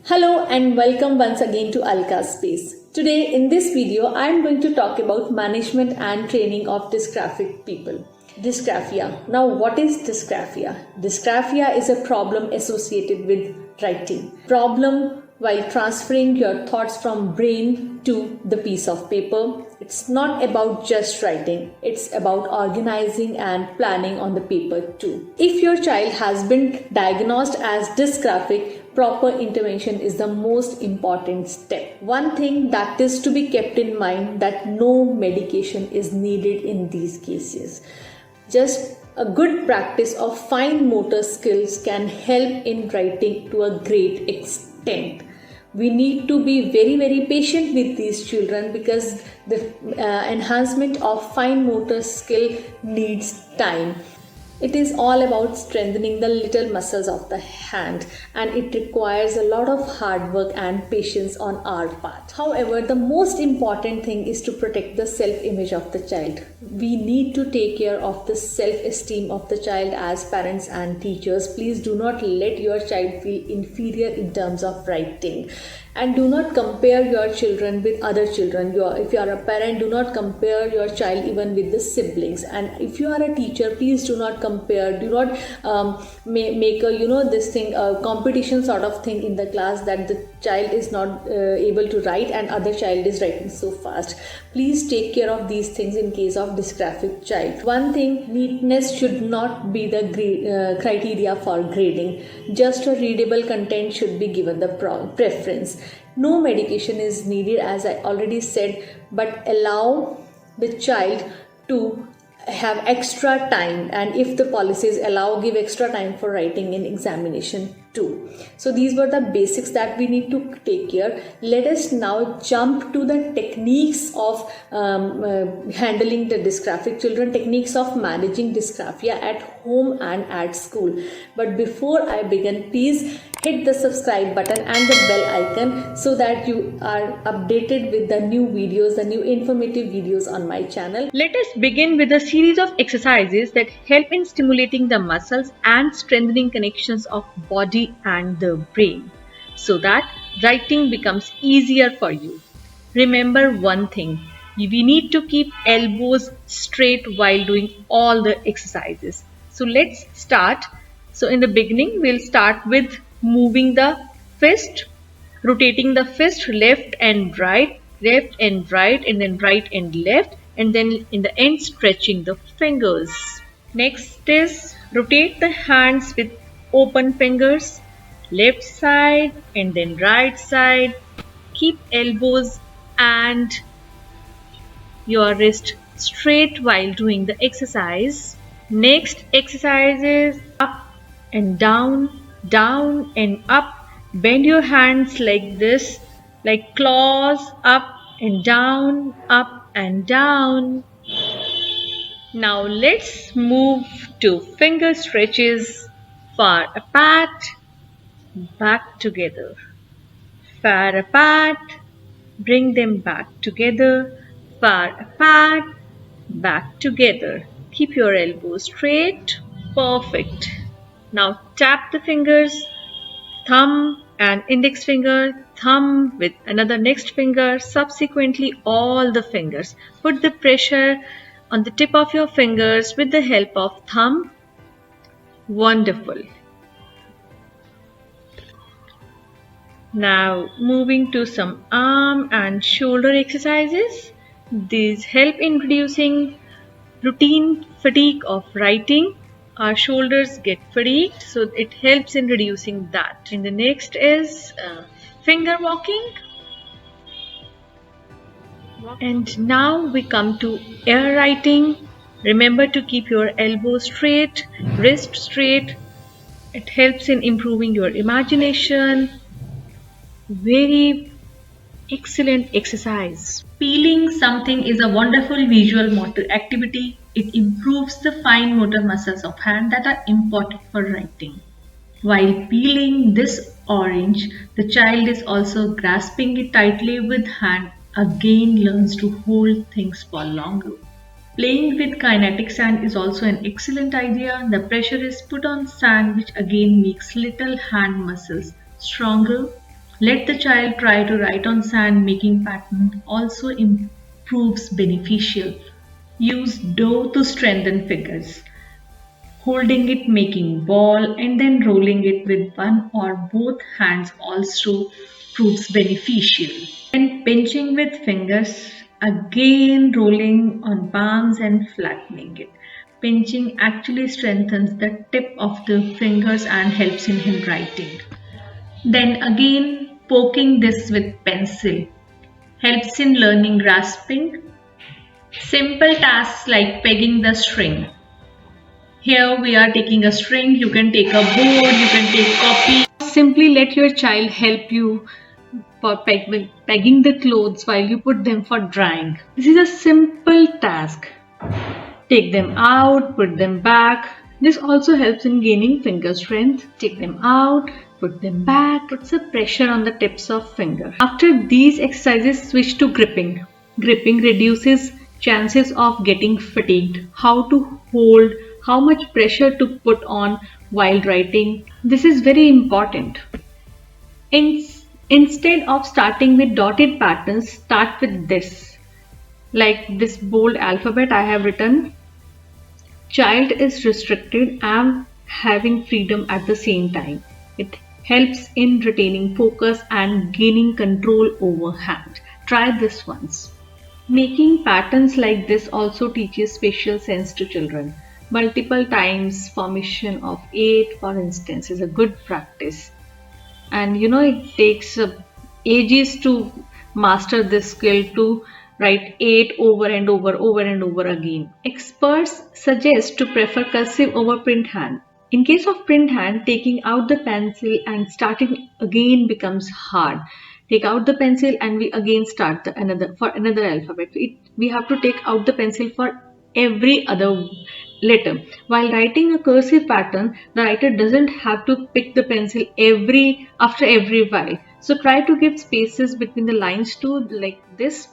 Hello and welcome once again to Alka's Space. Today in this video I am going to talk about management and training of dysgraphic people. Dysgraphia. Now what is dysgraphia? Dysgraphia is a problem associated with writing. Problem while transferring your thoughts from brain to the piece of paper. It's not about just writing, it's about organizing and planning on the paper too. If your child has been diagnosed as dysgraphic, proper intervention is the most important step. One thing that is to be kept in mind that no medication is needed in these cases. Just a good practice of fine motor skills can help in writing to a great extent. We need to be very patient with these children because the enhancement of fine motor skill needs time. It is all about strengthening the little muscles of the hand, and it requires a lot of hard work and patience on our part. However, the most important thing is to protect the self-image of the child. We need to take care of the self-esteem of the child as parents and teachers. Please do not let your child feel inferior in terms of writing. And do not compare your children with other children. If you are a parent, do not compare your child even with the siblings. And if you are a teacher, please do not compare. Do not make a competition sort of thing in the class that the child is not able to write and other child is writing so fast. Please take care of these things in case of dysgraphic child. One thing, neatness should not be the criteria for grading. Just a readable content should be given the preference. No medication is needed, as I already said, but allow the child to have extra time, and if the policies allow, give extra time for writing in examination too. So these were the basics that we need to take care. Let us now jump to the techniques of handling the dysgraphic children, techniques of managing dysgraphia at home and at school. But before I begin, please hit the subscribe button and the bell icon so that you are updated with the new videos, the new informative videos on my channel. Let us begin with a series of exercises that help in stimulating the muscles and strengthening connections of body and the brain so that writing becomes easier for you. Remember one thing, we need to keep elbows straight while doing all the exercises. So let's start. So in the beginning, we'll start with moving the fist, rotating the fist left and right, and then right and left, and then in the end stretching the fingers. Next is rotate the hands with open fingers, left side and then right side. Keep elbows and your wrist straight while doing the exercise. Next exercise is up and down and up. Bend your hands like this, like claws, up and down, up and down. Now let's move to finger stretches. Far apart, back together. Far apart, bring them back together. Far apart, back together. Keep your elbows straight. Perfect. Now tap the fingers, thumb and index finger, thumb with another next finger, subsequently all the fingers. Put the pressure on the tip of your fingers with the help of thumb. Wonderful. Now moving to some arm and shoulder exercises. These help in reducing routine fatigue of writing. Our shoulders get fatigued, so it helps in reducing that. And the next is finger walking. And now we come to air writing. Remember to keep your elbow straight, wrist straight. It helps in improving your imagination. Very excellent exercise. Peeling something is a wonderful visual motor activity. It improves the fine motor muscles of hand that are important for writing. While peeling this orange, the child is also grasping it tightly with hand, again learns to hold things for longer. Playing with kinetic sand is also an excellent idea. The pressure is put on sand, which again makes little hand muscles stronger. Let the child try to write on sand. Making pattern also improves beneficial. Use dough to strengthen fingers. Holding it, making ball, and then rolling it with one or both hands also proves beneficial. And pinching with fingers, again rolling on palms and flattening it. Pinching actually strengthens the tip of the fingers and helps in handwriting. Then again, poking this with pencil helps in learning grasping. Simple tasks like pegging the string. Here we are taking a string, you can take a board, you can take copy. Simply let your child help you for pegging the clothes while you put them for drying. This is a simple task. Take them out, put them back. This also helps in gaining finger strength. Take them out, put them back. Puts a pressure on the tips of finger. After these exercises, switch to gripping. Gripping reduces chances of getting fatigued. How to hold, how much pressure to put on while writing. This is very important. Instead of starting with dotted patterns, start with this. Like this bold alphabet I have written. Child is restricted and having freedom at the same time. It helps in retaining focus and gaining control over hand. Try this once. Making patterns like this also teaches spatial sense to children. Multiple times formation of 8, for instance, is a good practice. And it takes ages to master this skill to write 8 over and over again. Experts suggest to prefer cursive over print hand. In case of print hand, taking out the pencil and starting again becomes hard. Take out the pencil and we again start another alphabet. We have to take out the pencil for every other letter. While writing a cursive pattern, the writer doesn't have to pick the pencil after every while. So try to give spaces between the lines too, like this.